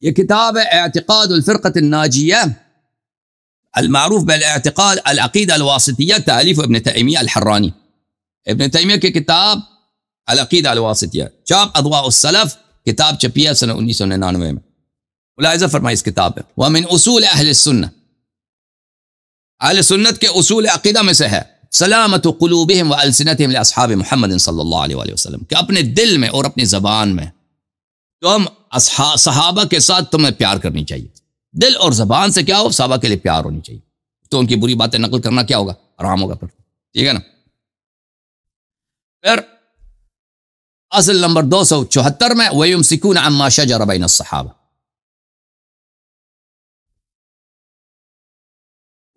یہ کتاب ہے اعتقاد الفرقۃ الناجیہ المعروف بالاعتقاد العقیدہ الواسطیہ، تالیف ابن تیمیہ الحرانی، ابن تیمیہ کی کتاب العقیدہ الواسطیہ، چاپ اضواء السلف، کتاب چھپی ہے سنہ 1999 میں۔ ملاحظہ فرمائے اس کتاب پہ، ومن اصول اہل السنہ، اہل سنت کے اصول عقیدہ میں سے ہے سلامت قلوبہم والسنتہم لاصحاب محمد صلی اللہ علیہ وآلہ وسلم، کہ اپنے دل میں اور اپنی زبان میں تم صحابہ کے ساتھ تمہیں پیار کرنی چاہیے، دل اور زبان سے کیا ہو، صحابہ کے لیے پیار ہونی چاہیے، تو ان کی بری باتیں نقل کرنا کیا ہوگا، حرام ہوگا پھر، ٹھیک ہے نا۔ پھر اصل نمبر 274 میں وَيُمْسِكُونَ عَمَّا شَجَرَ بَيْنَ الصَّحَابَةِ،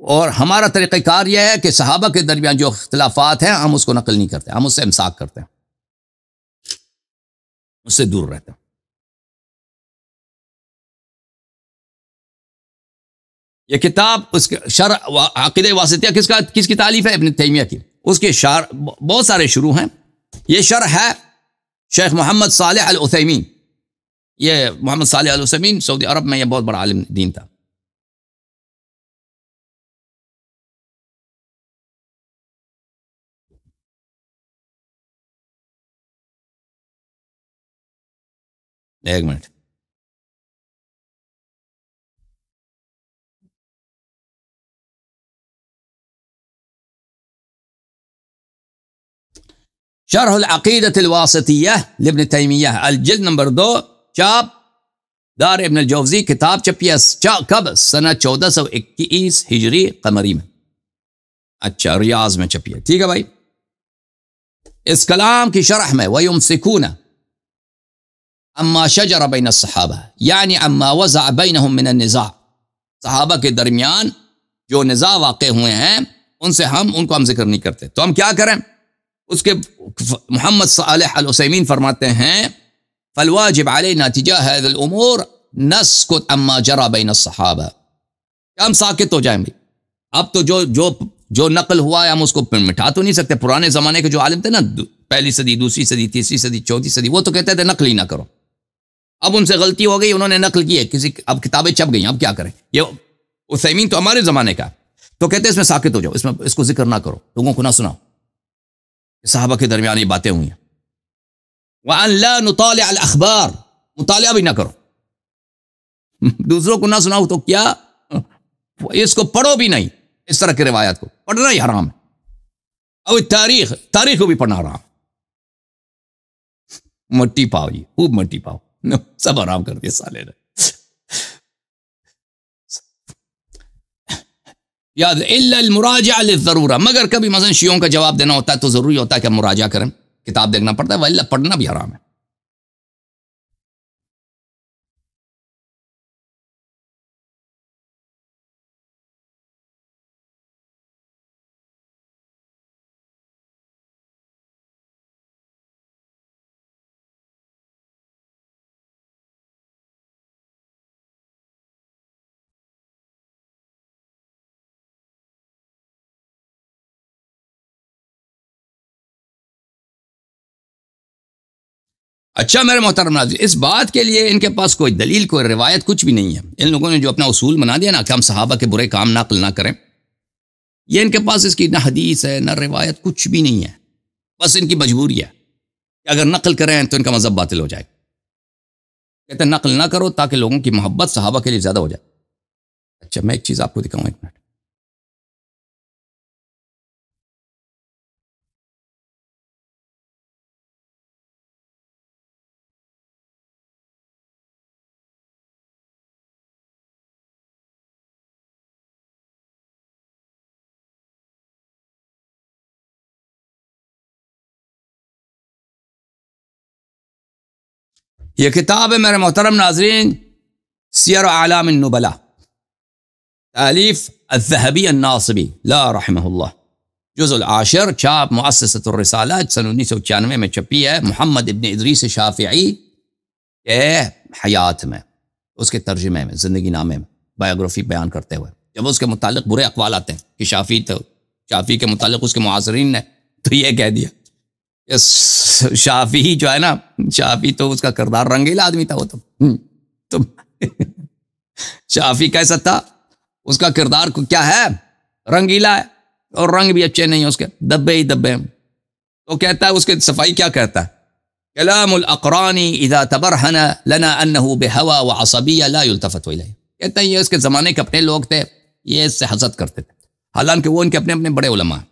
اور ہمارا طریقہ کار یہ ہے کہ صحابہ کے درمیان جو اختلافات ہیں ہم اس کو نقل نہیں کرتے، ہم اس سے امساک کرتے ہیں، اس سے دور رہتے ہیں۔ یہ کتاب اس کے شرح عقیدہ واسطیہ کس کی تالیف ہے؟ ابن تیمیہ کی، اس کے شرح بہت سارے شروح ہیں، یہ شرح ہے شیخ محمد صالح العثیمین، یہ محمد صالح العثیمین سعودی عرب میں یہ بہت بڑا عالم دین تھا۔ ایک منٹ، شرح العقیدۃ الواسطیہ لابن تیمیہ، الجلد نمبر 2، چاپ دار ابن الجوزی، کتاب چھپی ہے کب؟ سنہ 1421 ہجری قمری میں، اچھا ریاض میں چھپی ہے، ٹھیک ہے بھائی۔ اس کلام کی شرح میں وَيُمْسِكُونَ عَمَّا شَجَرَ بَيْنَ الصَّحَابَةِ، یعنی عَمَّا وَزَعَ بَيْنَهُم مِّنَ النِّزَاعِ، صحابہ کے درمیان جو نزاع واقع ہوئے ہیں ان سے ان کو ذکر نہیں کرتے، تو ہم کیا کریں؟ اس کے محمد صالح العثیمین فرماتے ہیں فالواجب علینا تجاہ هذه الامور نسکت عما جرى بین الصحابہ، ہم ساکت ہو جائیں گے، اب تو جو نقل ہوا ہے ہم اس کو مٹا تو نہیں سکتے۔ پرانے زمانے کے جو عالم تھے نا، پہلی صدی، دوسری صدی، تیسری صدی، چوتھی صدی، وہ تو کہتے تھے نقل ہی نہ کرو، اب ان سے غلطی ہو گئی، انہوں نے نقل کی ہے، اب کتابیں چھپ گئی، اب کیا کریں؟ یہ عثیمین تو ہمارے زمانے کا، تو کہتے ہیں اس میں ساکت ہو جاؤ، اس کو ذکر نہ کرو، لوگوں کو نہ سناؤ، صحابہ کے درمیان یہ باتیں ہوئی ہیں۔ وَأَن لَا نُطَالِعَ الْأَخْبَارِ، مطالعہ بھی نہ کرو، دوسروں کو نہ سناؤ، تو کیا اس کو پڑھو بھی نہیں، اس طرح کی روایات کو پڑھنا ہی حرام ہے، اور تاریخ کو بھی پڑھنا حرام، مٹی پاؤ جی، خوب مٹی پاؤ، سب حرام کر دیا سالے نے۔ یاد الا المراجعہ للضرورہ، مگر کبھی مثلا شیعوں کا جواب دینا ہوتا ہے تو ضروری ہوتا ہے کہ ہم مراجعہ کریں، کتاب دیکھنا پڑتا ہے، ولا پڑھنا بھی حرام ہے۔ اچھا میرے محترم ناظرین، اس بات کے لیے ان کے پاس کوئی دلیل، کوئی روایت، کچھ بھی نہیں ہے۔ ان لوگوں نے جو اپنا اصول بنا دیا نا کہ ہم صحابہ کے برے کام نقل نہ کریں، یہ ان کے پاس اس کی نہ حدیث ہے نہ روایت، کچھ بھی نہیں ہے، بس ان کی مجبوری ہے کہ اگر نقل کریں تو ان کا مذہب باطل ہو جائے، کہتے ہیں نقل نہ کرو تاکہ لوگوں کی محبت صحابہ کے لیے زیادہ ہو جائے۔ اچھا میں ایک چیز آپ کو دکھاؤں، ایک منٹ، یہ کتاب ہے میرے محترم ناظرین سیر اعلام النبلاء، تالیف الذہبی الناصبی لا رحمہ اللہ، جزء العاشر، چاپ مؤسسۃ الرسالہ، سن 1996 میں چھپی ہے، محمد ابن ادریس شافعی کے حیات میں، اس کے ترجمے میں، زندگی نامے میں، بایوگرافی بیان کرتے ہوئے، جب اس کے متعلق برے اقوال آتے ہیں کہ شافعی کے متعلق اس کے معاصرین نے تو یہ کہہ دیا، شافعی جو ہے نا، شافعی تو اس کا کردار رنگیلا آدمی تھا، وہ تو شافعی کیسا تھا؟ اس کا کردار کو کیا ہے؟ رنگیلا ہے، اور رنگ بھی اچھے نہیں ہیں اس کے، دبے ہی دبے ہیں. تو کہتا ہے اس کے صفائی کیا کہتا ہے؟ کلام الاقران اذا تبرهن لنا انه بهوى وعصبیہ لا يلتفت الیہ. کہتا ہے یہ اس کے زمانے کے اپنے لوگ تھے، یہ اس سے حسد کرتے تھے، حالانکہ وہ ان کے اپنے اپنے بڑے علماء ہیں،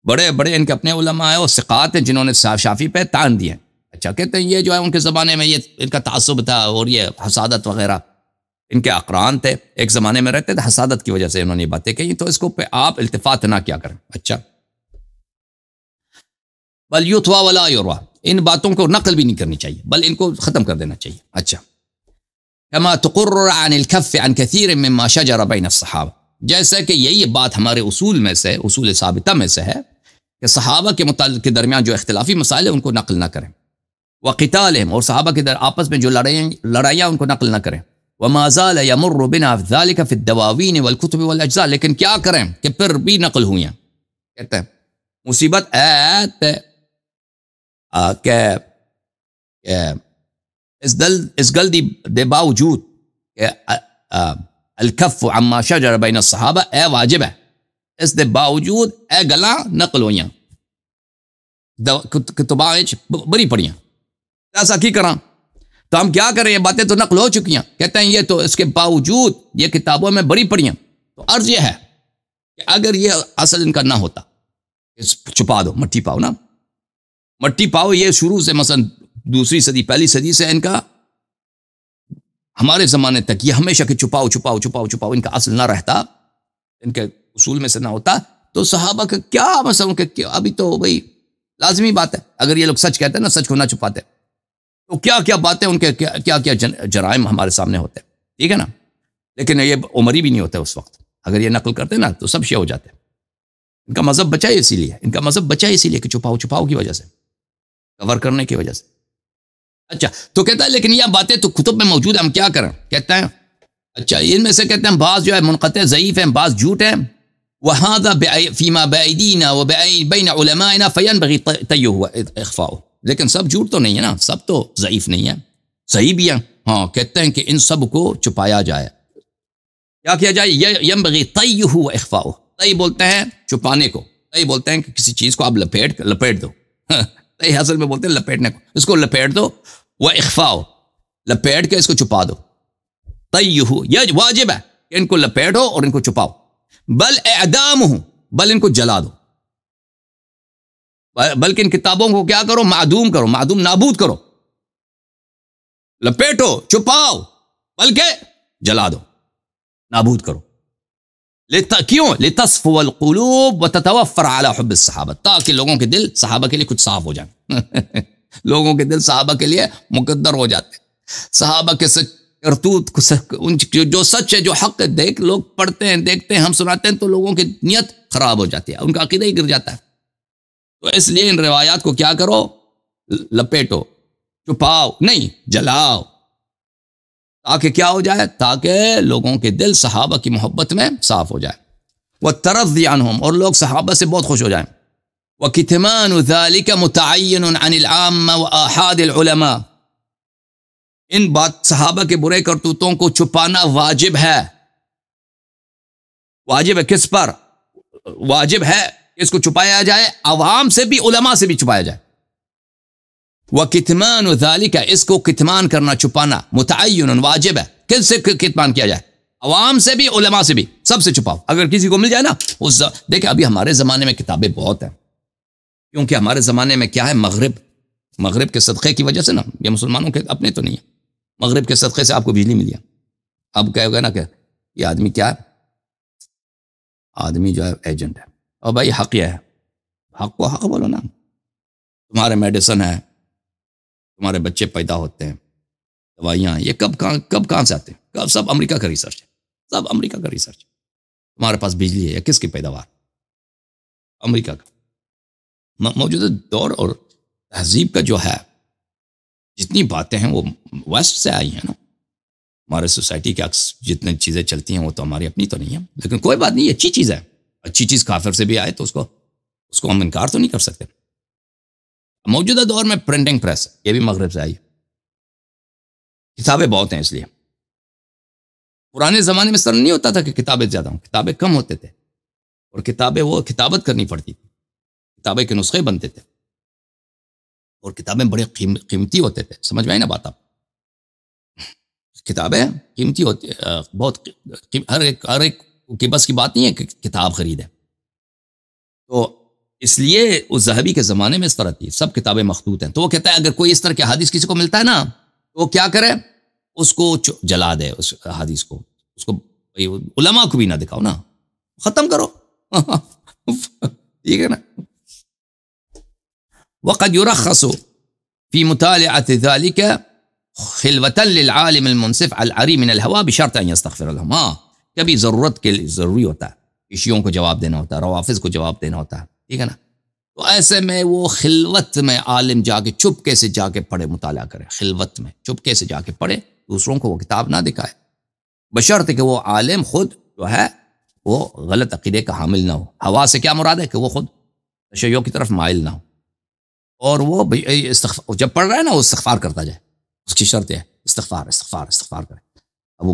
بڑے بڑے ان کے اپنے علماء ہیں اور ثقات ہیں جنہوں نے شافعی پہ تان دیے. اچھا کہتے ہیں یہ جو ہے ان کے زمانے میں یہ ان کا تعصب تھا اور یہ حسادت وغیرہ، ان کے اقران تھے، ایک زمانے میں رہتے تھے، حسادت کی وجہ سے انہوں نے یہ باتیں کہی، تو اس کو پہ آپ التفات نہ کیا کریں. اچھا بل یتوا ولا یروا، ان باتوں کو نقل بھی نہیں کرنی چاہیے، بل ان کو ختم کر دینا چاہیے. اچھا کما تقرر عن الكف عن كثير مما شجر بين الصحابہ، جیسا کہ یہی بات ہمارے اصول میں سے، اصول ثابتہ میں سے ہے کہ صحابہ کے متعلق کے درمیان جو اختلافی مسائل ہیں ان کو نقل نہ کریں، وقتالهم، اور صحابہ کے آپس میں جو لڑائیاں ان کو نقل نہ کریں. وما زال يمر بنا ذلك في الدواوين والكتب والاجزاء، لیکن کیا کریں کہ پھر بھی نقل ہوئی ہیں. کہتے ہیں مصیبت ہے کہ اس گل دے باوجود کہ الکف عما شجر بین الصحابہ اے واجب ہے، اس دے باوجود اے گلاں نقل ہوئیاں، کتباں بڑی پڑیاں، ایسا کی کراں؟ تو ہم کیا کریں، یہ باتیں تو نقل ہو چکی ہیں. کہتے ہیں یہ تو اس کے باوجود یہ کتابوں میں بڑی پڑیاں. تو عرض یہ ہے کہ اگر یہ اصل ان کا نہ ہوتا، چھپا دو، مٹی پاؤ نا، مٹی پاؤ، یہ شروع سے مثلا دوسری صدی پہلی صدی سے ان کا ہمارے زمانے تک یہ ہمیشہ کہ چھپاؤ چھپاؤ چھپاؤ چھپاؤ، ان کا اصل نہ رہتا، ان کے اصول میں سے نہ ہوتا، تو صحابہ کا کیا مثلا کہ ابھی تو بھائی لازمی بات ہے، اگر یہ لوگ سچ کہتے ہیں نا، سچ کو نہ چھپاتے، تو کیا کیا باتیں ان کے کیا کیا جرائم ہمارے سامنے ہوتے، ٹھیک ہے نا. لیکن یہ عمری بھی نہیں ہوتے اس وقت، اگر یہ نقل کرتے نا تو سب شیعہ ہو جاتے. ان کا مذہب بچا ہے اسی لیے، ان کا مذہب بچا ہے اسی لیے کہ چھپاؤ چھپاؤ کی وجہ سے، کور کرنے کی وجہ سے. اچھا تو کہتا ہے لیکن یہ باتیں تو کتب میں موجود ہیں، ہم کیا کریں؟ کہتا ہے اچھا ان میں سے کہتے ہیں بعض جو ہے منقطع ضعیف ہیں، بعض جھوٹ ہیں. وَهَذَا فِيمَا بَأَيْدِينَا وَبَيْنَ عُلَمَائِنَا فَيَنْبَغِي طَيُّهُ وَإِخْفَاؤُهُ. لیکن سب جھوٹ تو نہیں ہے نا، سب تو ضعیف نہیں ہے، صحیح بھی ہیں. ہاں کہتے ہیں کہ ان سب کو چھپایا جائے. کیا کیا جائے؟ يَنْبَغِي طَيُّهُ وَإِخْفَاؤُهُ. طی بولتے ہیں چھپانے کو، طی بولتے ہیں کہ کسی چیز کو آپ لپیٹ دو. طی اصل میں بولتے ہیں لپیٹنے کو، اس کو لپیٹ دو. وَإِخْفَاؤُهُ، لپیٹ کے اس کو چھپا دو. طیُّهُ، یہ واجب ہے کہ ان کو لپیٹو اور ان کو چھپاؤ. بل اعدامہ، بل ان کو جلا دو، بلکہ ان کتابوں کو کیا کرو؟ معدوم کرو، معدوم نابود کرو. لپیٹو، چھپاؤ، بلکہ جلا دو، نابود کرو. کیوں؟ لتصفو القلوب وتتوفر على حب الصحابہ، تاکہ لوگوں کے دل صحابہ کے لیے کچھ صاف ہو جائیں. لوگوں کے دل صحابہ کے لیے مقدر ہو جاتے، صحابہ کے کرتوت جو سچ ہے، جو حق ہے، دیکھ لوگ پڑھتے ہیں، دیکھتے ہیں، ہم سناتے ہیں، تو لوگوں کی نیت خراب ہو جاتی ہے، ان کا عقیدہ ہی گر جاتا ہے. تو اس لیے ان روایات کو کیا کرو؟ لپیٹو، چھپاؤ نہیں، جلاؤ، تاکہ کیا ہو جائے؟ تاکہ لوگوں کے دل صحابہ کی محبت میں صاف ہو جائے. وَالتَّرَضِّ عَنْهُمْ، اور لوگ صحابہ سے بہت خوش ہو جائیں. وَكِتْمَانُ ذَلِكَ مُتَعَيِّنٌ عَنِ الْعَامَّةِ وَآحَادِ الْعُلَمَاءِ، ان بات صحابہ کے برے کرتوتوں کو چھپانا واجب ہے. واجب ہے کس پر؟ واجب ہے اس کو چھپایا جائے، عوام سے بھی، علماء سے بھی چھپایا جائے. وَكِتْمَانُ ذَلِكَ، اس کو کتمان کرنا، چھپانا، متعین واجب ہے. کس سے کتمان کیا جائے؟ عوام سے بھی، علماء سے بھی، سب سے چھپاؤ. اگر کسی کو مل جائے نا، دیکھیں ابھی ہمارے زمانے میں کتابیں بہت ہیں، کیونکہ ہمارے زمانے میں کیا ہے، مغرب کے صدقے کی وجہ سے نا، یہ مسلمانوں کے اپنے تو نہیں ہے، مغرب کے صدقے سے آپ کو بجلی ملی ہے. اب کہے گا نا کہ یہ آدمی کیا ہے؟ آدمی جو ہے ایجنٹ ہے. اور بھائی حق یہ ہے، حق کو حق بولو نا. تمہارے میڈیسن ہے، تمہارے بچے پیدا ہوتے ہیں، دوائیاں، یہ کب کہاں سے آتے ہیں؟ کب؟ سب امریکہ کا ریسرچ ہے، سب امریکہ کا ریسرچ ہے. تمہارے پاس بجلی ہے، کس کی پیداوار؟ امریکہ کا. موجودہ دور اور تہذیب کا جو ہے، جتنی باتیں ہیں وہ ویسٹ سے آئی ہیں نا. ہمارے سوسائٹی کے جتنے چیزیں چلتی ہیں وہ تو ہماری اپنی تو نہیں ہے، لیکن کوئی بات نہیں، اچھی چیز ہے. اچھی چیز کافر سے بھی آئے تو اس کو ہم انکار تو نہیں کر سکتے. موجودہ دور میں پرنٹنگ پریس، یہ بھی مغرب سے آئی. کتابیں بہت ہیں اس لیے. پرانے زمانے میں اس طرح نہیں ہوتا تھا کہ کتابیں زیادہ ہوں، کتابیں کم ہوتے تھے، اور کتابیں وہ کتابت کرنی پڑتی تھی، کتابیں کے نسخے بنتے تھے، اور کتابیں بڑے قیمتی ہوتے تھے. سمجھ میں آئی نا بات آپ؟ کتابیں قیمتی ہوتی بہت، ہر ایک کی بس کی بات نہیں ہے کہ کتاب خریدے. تو اس لیے اس ذہبی کے زمانے میں اس طرح تھی، سب کتابیں مخطوط ہیں. تو وہ کہتا ہے اگر کوئی اس طرح کے حدیث کسی کو ملتا ہے نا تو وہ کیا کرے، اس کو جلا دے، اس حدیث کو، اس کو علماء کو بھی نہ دکھاؤ نا، ختم کرو. ٹھیک ہے نا. وقد يرخص في مطالعة ذلك خلوة للعالم المنصف العری من الهوى بشرط ان يستغفر لهم. ہاں کبھی ضرورت کے لیے ضروری ہوتا ہے، شیعوں کو جواب دینا ہوتا ہے، روافض کو جواب دینا ہوتا ہے، ٹھیک ہے نا. تو ایسے میں وہ خلوت میں عالم جا کے چپکے سے جا کے پڑھے، مطالعہ کرے، خلوت میں چپکے سے جا کے پڑھے، دوسروں کو وہ کتاب نہ دکھائے، بشرط کہ وہ عالم خود جو ہے وہ غلط عقیدے کا حامل نہ ہو. ہوا سے کیا مراد ہے کہ وہ خود تشیع کی طرف مائل نہ ہو، اور وہ جب پڑھ رہا ہے نا وہ استغفار کرتا جائے. اس کی شرط ہے استغفار استغفار استغفار کرے. ابو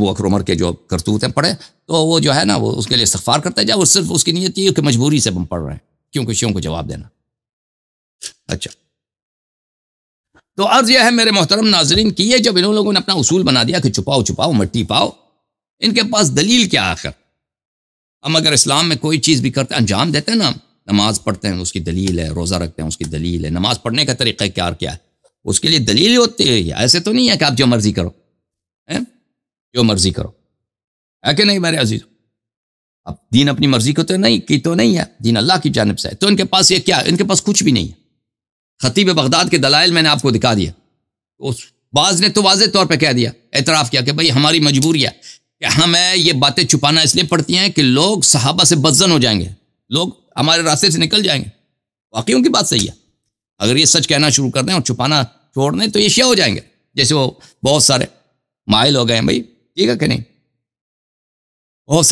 بکر عمر کے جو کرتوت ہیں پڑھے تو وہ جو ہے نا وہ اس کے لیے استغفار کرتا جائے، وہ صرف اس کی نیت یہ کہ مجبوری سے ہم پڑھ رہے ہیں کیونکہ شیعوں کو جواب دینا. اچھا، تو عرض یہ ہے میرے محترم ناظرین کہ یہ جب انہوں لوگوں نے اپنا اصول بنا دیا کہ چھپاؤ چھپاؤ مٹی پاؤ، ان کے پاس دلیل کیا آخر؟ ہم اگر اسلام میں کوئی چیز بھی کرتے انجام دیتے ہیں نا، نماز پڑھتے ہیں اس کی دلیل ہے، روزہ رکھتے ہیں اس کی دلیل ہے، نماز پڑھنے کا طریقہ کار کیا ہے اس کے لیے دلیل ہوتی ہے. ایسے تو نہیں ہے کہ آپ جو مرضی کرو، جو مرضی کرو، ہے کہ نہیں میرے عزیز؟ اب دین اپنی مرضی کو تو نہیں ہے، دین اللہ کی جانب سے ہے. تو ان کے پاس یہ کیا ہے؟ ان کے پاس کچھ بھی نہیں ہے. خطیب بغداد کے دلائل میں نے آپ کو دکھا دیا، بعض نے تو واضح طور پہ کہہ دیا، اعتراف کیا کہ بھئی ہماری مجبوری ہے کہ ہمیں یہ باتیں چھپانا اس لیے پڑتی ہیں کہ لوگ صحابہ سے بدظن ہو جائیں گے، لوگ ہمارے راستے سے نکل جائیں گے. واقعی ان کی بات صحیح ہے. اگر یہ سچ کہنا شروع کر دیں اور چھپانا چھوڑ دیں تو یہ شیعہ ہو جائیں گے، جیسے وہ بہت سارے مائل ہو گئے ہیں. بھائی ٹھیک ہے کہ نہیں؟ بہت